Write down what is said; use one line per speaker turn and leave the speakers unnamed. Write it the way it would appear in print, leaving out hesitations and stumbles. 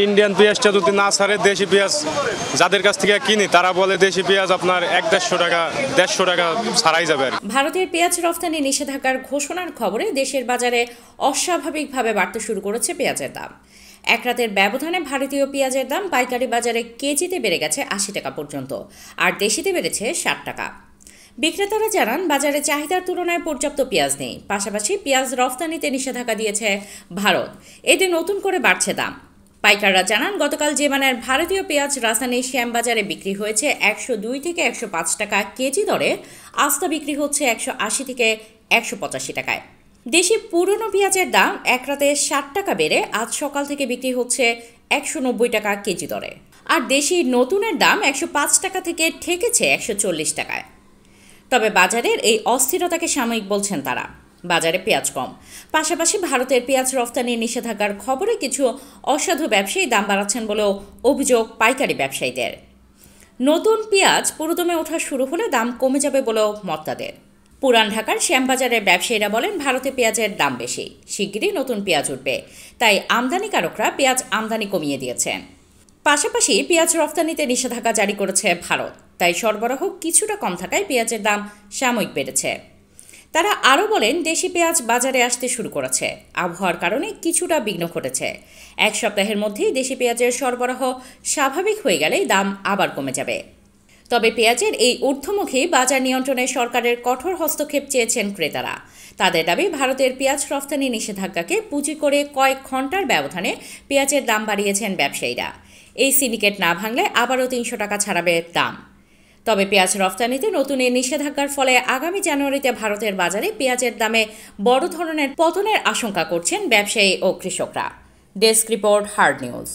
Indian পেঁয়াজটা যদি না ছাড়ে দেশি পেঁয়াজ যাদের কাছ থেকে কিনি তারা বলে দেশি পেঁয়াজ আপনার ১-১৫০ টাকা ছাড়াই যাবে।
ভারতের পেঁয়াজ রফতানি নিষেধাজ্ঞার ঘোষণার খবরে দেশের বাজারে অস্বাভাবিকভাবে বাড়তে শুরু করেছে পেঁয়াজের দাম। এক রাতের ব্যবধানে ভারতীয় পেঁয়াজের দাম পাইকারি বাজারে কেজিতে বেড়ে গেছে ৮০ টাকা পর্যন্ত, আর দেশিতে বেড়েছে ৬০ টাকা। বিক্রেতারা জানান বাজারে চাহিদার তুলনায় পর্যাপ্ত পেঁয়াজ নেই। পাশাপাশি পেঁয়াজ রফতানিতে নিষেধাজ্ঞা দিয়েছে ভারত, এতে নতুন করে বাড়ছে দাম। পাইকাররা জানান গতকাল যে মানের ভারতীয় পেঁয়াজ রাজধানীর শ্যামবাজারে বিক্রি হয়েছে ১০২ থেকে ১০৫ টাকা কেজি দরে, আস্তা বিক্রি হচ্ছে ১৮০ থেকে ১৮৫ টাকায়। দেশি পুরনো পেঁয়াজের দাম এক রাতে ৬০ টাকা বেড়ে আজ সকাল থেকে বিক্রি হচ্ছে ১৯০ টাকা কেজি দরে, আর দেশি নতুনের দাম ১০৫ টাকা থেকে ঠেকেছে ১৪০ টাকায়। তবে বাজারের এই অস্থিরতাকে সাময়িক বলছেন তারা। বাজারে পেঁয়াজ কম, পাশাপাশি ভারতের পেঁয়াজ রফতানির নিষেধাজ্ঞার খবরে কিছু অসাধু ব্যবসায়ী দাম বাড়াচ্ছেন বলেও অভিযোগ পাইকারি ব্যবসায়ীদের। নতুন পেঁয়াজ পুরোদমে ওঠা শুরু হলে দাম কমে যাবে বলেও মত তাদের। পুরান ঢাকার শ্যামবাজারের ব্যবসায়ীরা বলেন ভারতে পেঁয়াজের দাম বেশি, শিগগিরই নতুন পেঁয়াজ উঠবে, তাই আমদানিকারকরা পেঁয়াজ আমদানি কমিয়ে দিয়েছেন। পাশাপাশি পেঁয়াজ রফতানিতে নিষেধাজ্ঞা জারি করেছে ভারত, তাই সরবরাহ কিছুটা কম থাকায় পেঁয়াজের দাম সাময়িক বেড়েছে। তারা আরও বলেন দেশি পেঁয়াজ বাজারে আসতে শুরু করেছে, আবহাওয়ার কারণে কিছুটা বিঘ্ন ঘটেছে। এক সপ্তাহের মধ্যেই দেশি পেঁয়াজের সরবরাহ স্বাভাবিক হয়ে গেলেই দাম আবার কমে যাবে। তবে পেঁয়াজের এই ঊর্ধ্বমুখী বাজার নিয়ন্ত্রণে সরকারের কঠোর হস্তক্ষেপ চেয়েছেন ক্রেতারা। তাদের দাবি ভারতের পেঁয়াজ রফতানি নিষেধাজ্ঞাকে পুঁজি করে কয়েক ঘন্টার ব্যবধানে পেঁয়াজের দাম বাড়িয়েছেন ব্যবসায়ীরা। এই সিন্ডিকেট না ভাঙলে আবারও ৩০০ টাকা ছাড়াবে দাম। তবে পেঁয়াজ রফতানিতে নতুন এই নিষেধাজ্ঞার ফলে আগামী জানুয়ারিতে ভারতের বাজারে পেঁয়াজের দামে বড় ধরনের পতনের আশঙ্কা করছেন ব্যবসায়ী ও কৃষকরা। Desk report, hard news.